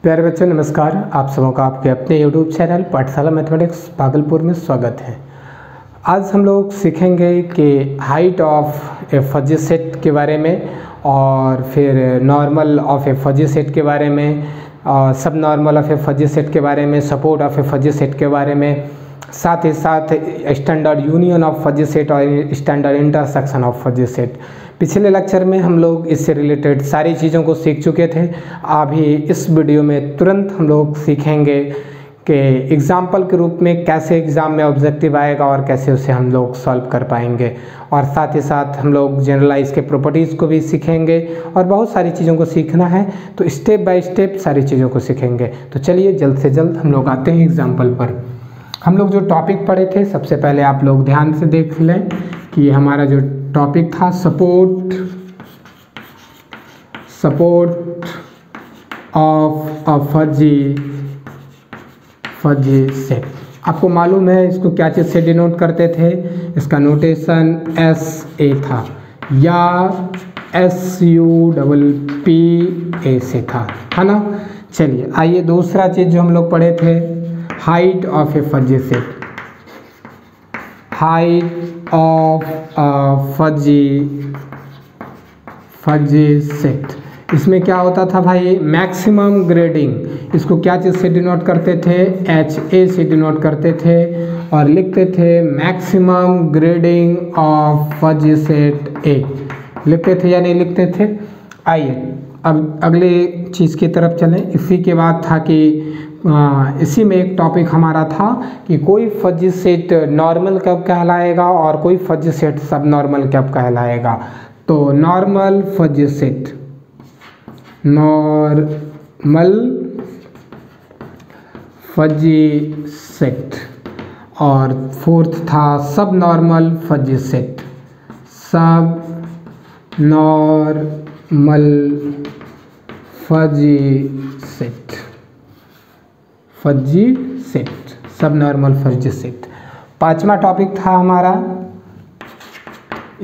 प्यारे बच्चों नमस्कार। आप सबों का आपके अपने YouTube channel Pathshala mathematics Bhagalpur में स्वागत है। आज हम लोग सीखेंगे कि height of a fuzzy set के बारे में और फिर normal of a fuzzy set के बारे में और sub normal of a fuzzy set के बारे में, support of a fuzzy set के बारे में, साथ ही साथ standard union of fuzzy set और standard intersection of fuzzy set. पिछले लेक्चर में हम लोग इससे रिलेटेड सारी चीज़ों को सीख चुके थे। अभी इस वीडियो में तुरंत हम लोग सीखेंगे कि एग्जाम्पल के रूप में कैसे एग्ज़ाम में ऑब्जेक्टिव आएगा और कैसे उसे हम लोग सॉल्व कर पाएंगे, और साथ ही साथ हम लोग जनरलाइज के प्रॉपर्टीज़ को भी सीखेंगे और बहुत सारी चीज़ों को सीखना है। तो स्टेप बाय स्टेप सारी चीज़ों को सीखेंगे। तो चलिए जल्द से जल्द हम लोग आते हैं एग्जाम्पल पर। हम लोग जो टॉपिक पढ़े थे सबसे पहले आप लोग ध्यान से देख लें कि हमारा जो टॉपिक था support of a fuzzy set. आपको मालूम है इसको क्या चीज़ से डिनोट करते थे? इसका नोटेशन SA था या SUPPA से था, है ना। चलिए आइए दूसरा चीज़ जो हम लोग पढ़े थे, height of a fuzzy set. Height of a fuzzy set, इसमें क्या होता था भाई? Maximum grading. इसको क्या चीज़ से डिनोट करते थे? HA से डिनोट करते थे और लिखते थे maximum grading of fuzzy set A। लिखते थे या नहीं लिखते थे? आइए अब अगले चीज़ की तरफ चलें। इसी के बाद था कि इसी में एक टॉपिक हमारा था कि कोई फजी सेट नॉर्मल कब कहलाएगा और कोई फजी सेट सब नॉर्मल कब कहलाएगा। तो normal fuzzy set, normal fuzzy set, और फोर्थ था सब नॉर्मल फजी सेट, सब normal fuzzy set, fuzzy set, सब नॉर्मल फजी सेट। पांचवा टॉपिक था हमारा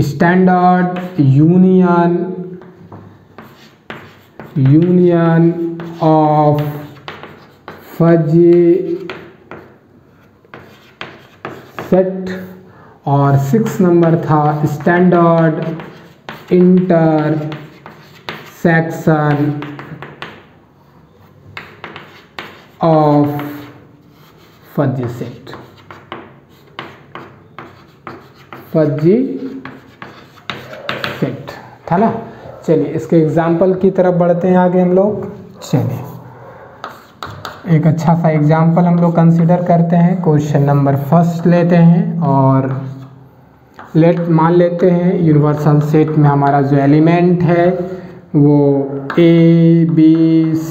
standard union of fuzzy set, और 6 नंबर था standard intersection of fuzzy set, fuzzy set था ना। चलिए इसके एग्जाम्पल की तरफ बढ़ते हैं आगे हम लोग। चलिए एक अच्छा सा एग्जाम्पल हम लोग कंसीडर करते हैं। क्वेश्चन नंबर फर्स्ट लेते हैं और मान लेते हैं यूनिवर्सल सेट में हमारा जो एलिमेंट है वो ABCDEF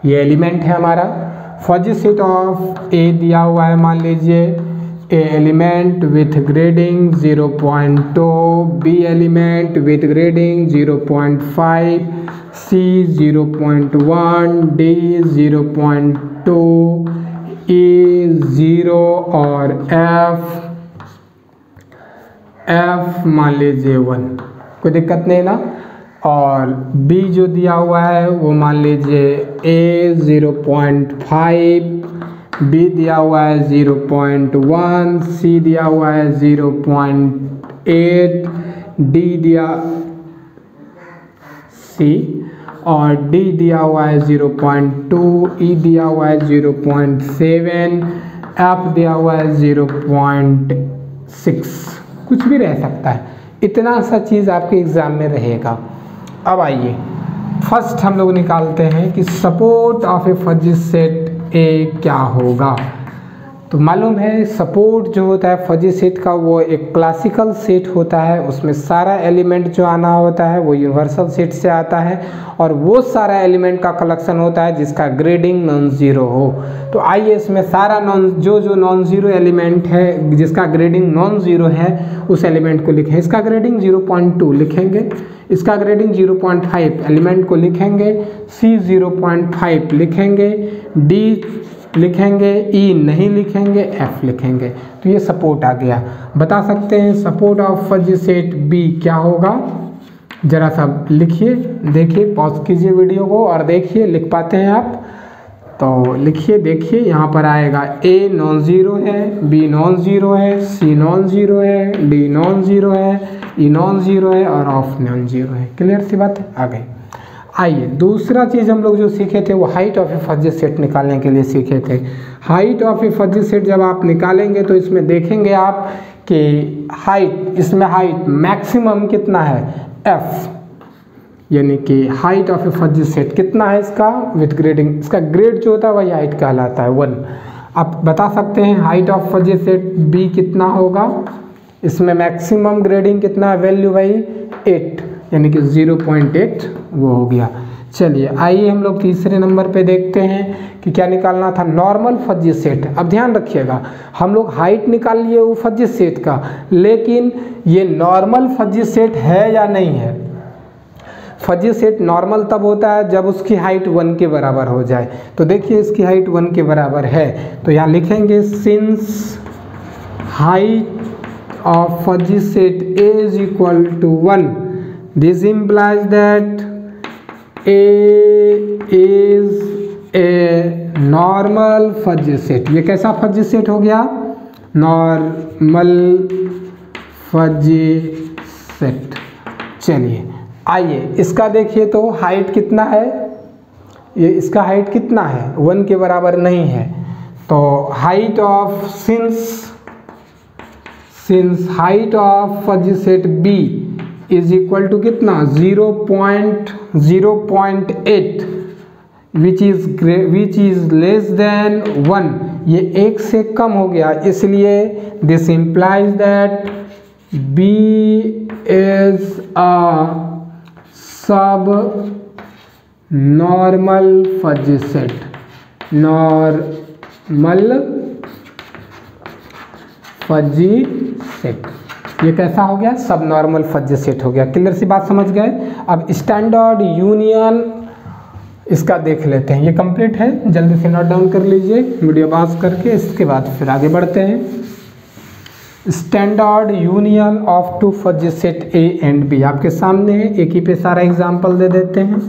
ये एलिमेंट है हमारा। फजी सेट ऑफ A दिया हुआ है, मान लीजिए A element with grading 0.2, B element with grading 0.5, C 0.1, D 0.2, E 0 और F मान लीजिए 1, कोई दिक्कत नहीं ना। और B जो दिया हुआ है वो मान लीजिए A 0.5, B दिया हुआ है 0.1, C दिया हुआ है 0.8, D दिया C और D दिया हुआ है 0.2, E दिया हुआ है 0.7, F दिया हुआ है 0.6, कुछ भी रह सकता है। इतना सा चीज़ आपके एग्ज़ाम में रहेगा। अब आइए फर्स्ट हम लोग निकालते हैं कि support of a fuzzy set A क्या होगा। तो मालूम है सपोर्ट जो होता है फजी सेट का वो एक क्लासिकल सेट होता है, उसमें सारा एलिमेंट जो आना होता है वो यूनिवर्सल सेट से आता है और वो सारा एलिमेंट का कलेक्शन होता है जिसका ग्रेडिंग नॉन ज़ीरो हो। तो आइए इसमें सारा जो नॉन ज़ीरो एलिमेंट है जिसका ग्रेडिंग नॉन ज़ीरो है उस एलिमेंट को लिखें। इसका ग्रेडिंग 0.2 लिखेंगे, इसका ग्रेडिंग 0.5 एलिमेंट को लिखेंगे, C 0.5 लिखेंगे, D लिखेंगे, E नहीं लिखेंगे, F लिखेंगे। तो ये सपोर्ट आ गया। बता सकते हैं support of fuzzy set B क्या होगा? ज़रा सा लिखिए, देखिए, पॉज कीजिए वीडियो को और देखिए लिख पाते हैं आप तो लिखिए। देखिए यहाँ पर आएगा ए नॉन ज़ीरो है, बी नॉन ज़ीरो है, सी नॉन ज़ीरो है, डी नॉन ज़ीरो है, ई नॉन ज़ीरो है और ऑफ नॉन ज़ीरो है। क्लियर सी बात है, आ गई। आइए दूसरा चीज़ हम लोग जो सीखे थे वो height of a fuzzy set निकालने के लिए सीखे थे। Height of a fuzzy set जब आप निकालेंगे तो इसमें देखेंगे आप कि हाइट, इसमें हाइट मैक्सिमम कितना है, एफ, यानी कि height of a fuzzy set कितना है इसका विथ ग्रेडिंग, इसका ग्रेड जो होता है वही हाइट कहलाता है 1। आप बता सकते हैं height of fuzzy set B कितना होगा, इसमें मैक्सिमम ग्रेडिंग कितना है, वैल्यू भाई 8, यानी कि 0.8 वो हो गया। चलिए आइए हम लोग तीसरे नंबर पे देखते हैं कि क्या निकालना था, नॉर्मल फजी सेट। अब ध्यान रखिएगा, हम लोग हाइट निकाल लिए वो फजी सेट का, लेकिन ये नॉर्मल फजी सेट है या नहीं है। फजी सेट नॉर्मल तब होता है जब उसकी हाइट 1 के बराबर हो जाए। तो देखिए इसकी हाइट 1 के बराबर है, तो यहाँ लिखेंगे since height of fuzzy set A is equal to 1, this implies that A is a normal fuzzy set। ये कैसा fuzzy set हो गया, नॉर्मल fuzzy set। चलिए आइए इसका देखिए तो हाइट कितना है, ये इसका हाइट कितना है, 1 के बराबर नहीं है। तो height of since height of fuzzy set B is equal to कितना, 0.8 विच इज लेस देन 1, ये 1 से कम हो गया, इसलिए this implies that B is a sub normal fuzzy set. Normal fuzzy set ये कैसा हो गया, सब नॉर्मल फजी सेट हो गया। क्लियर सी बात समझ गए। अब स्टैंडर्ड यूनियन इसका देख लेते हैं, ये कंप्लीट है, जल्दी से नोट डाउन कर लीजिए वीडियो पॉज करके, इसके बाद फिर आगे बढ़ते हैं। Standard union of two fuzzy set A and B आपके सामने है, एक ही पे सारा एग्जाम्पल दे देते हैं।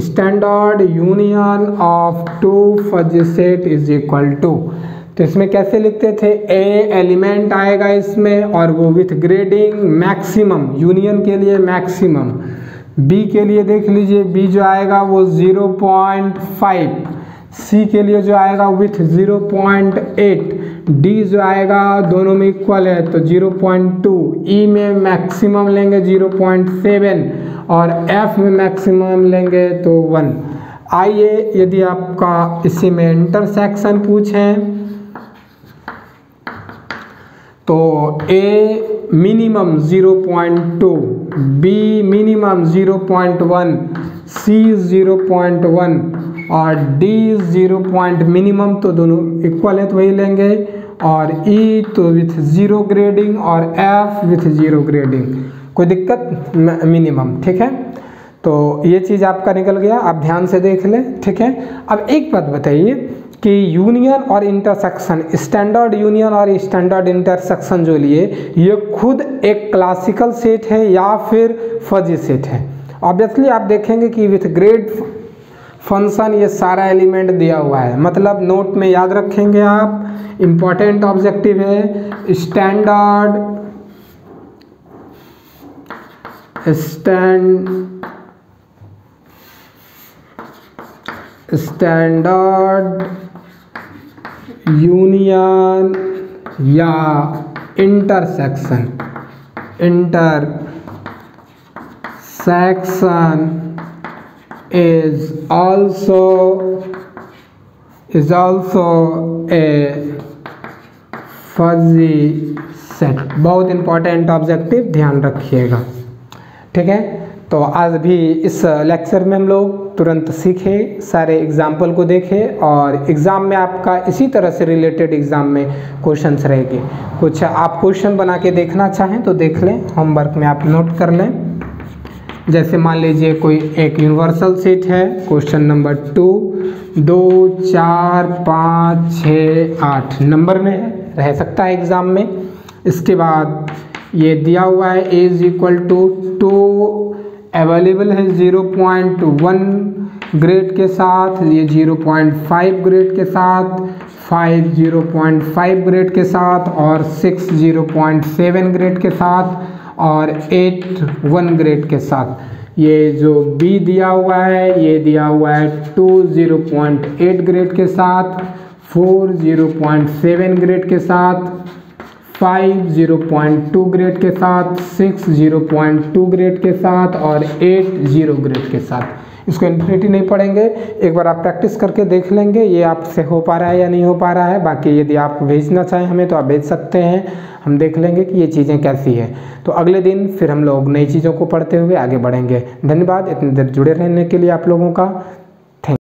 Standard union of two fuzzy set is equal to, तो इसमें कैसे लिखते थे, ए एलिमेंट आएगा इसमें और वो विथ ग्रेडिंग मैक्सिमम, यूनियन के लिए मैक्सिमम। बी के लिए देख लीजिए, बी जो आएगा वो 0.5, सी के लिए जो आएगा विथ 0.8, डी जो आएगा दोनों में इक्वल है तो 0.2, ई में मैक्सिमम लेंगे 0.7 और एफ में मैक्सिमम लेंगे तो 1। आइए यदि आपका इसी में इंटरसेक्शन पूछें तो ए मिनिमम 0.2, बी मिनिमम 0.1, सी 0.1 और डी 0. मिनिमम तो दोनों इक्वल है तो वही लेंगे, और ई तो विथ 0 ग्रेडिंग और एफ विथ 0 ग्रेडिंग, कोई दिक्कत मिनिमम, ठीक है। तो ये चीज़ आपका निकल गया, आप ध्यान से देख लें, ठीक है। अब एक बात बताइए कि यूनियन और इंटरसेक्शन, स्टैंडर्ड यूनियन और स्टैंडर्ड इंटरसेक्शन जो लिए, ये खुद एक क्लासिकल सेट है या फिर फजी सेट है। ऑब्वियसली आप देखेंगे कि विथ ग्रेड फंक्शन ये सारा एलिमेंट दिया हुआ है, मतलब नोट में याद रखेंगे आप, इम्पॉर्टेंट ऑब्जेक्टिव है स्टैंडर्ड यूनियन या intersection is also a fuzzy set। बहुत इंपॉर्टेंट ऑब्जेक्टिव, ध्यान रखिएगा, ठीक है। तो आज भी इस लेक्चर में हम लोग तुरंत सीखे, सारे एग्जाम्पल को देखे, और एग्ज़ाम में आपका इसी तरह से रिलेटेड एग्ज़ाम में क्वेश्चंस रहेंगे। कुछ आप क्वेश्चन बना के देखना चाहें तो देख लें, होमवर्क में आप नोट कर लें। जैसे मान लीजिए कोई एक यूनिवर्सल सेट है, क्वेश्चन नंबर 2 4 5 6 8 नंबर में रह सकता है एग्ज़ाम में। इसके बाद ये दिया हुआ है a is equal to 2 available है 0.1 ग्रेड के साथ, ये 0.5 ग्रेड के साथ, 5 0.5 ग्रेड के साथ और 6 0.7 ग्रेड के साथ और 8 1 ग्रेड के साथ। ये जो बी दिया हुआ है ये दिया हुआ है 2 0.8 ग्रेड के साथ, 4 0.7 ग्रेड के साथ, 5 0.2 ग्रेड के साथ, 6 0.2 ग्रेड के साथ और 8 0 ग्रेड के साथ। इसको इन्फिनिटी नहीं पढ़ेंगे, एक बार आप प्रैक्टिस करके देख लेंगे ये आपसे हो पा रहा है या नहीं हो पा रहा है। बाकी यदि आप भेजना चाहें हमें तो आप भेज सकते हैं, हम देख लेंगे कि ये चीज़ें कैसी है। तो अगले दिन फिर हम लोग नई चीज़ों को पढ़ते हुए आगे बढ़ेंगे। धन्यवाद इतनी देर जुड़े रहने के लिए आप लोगों का।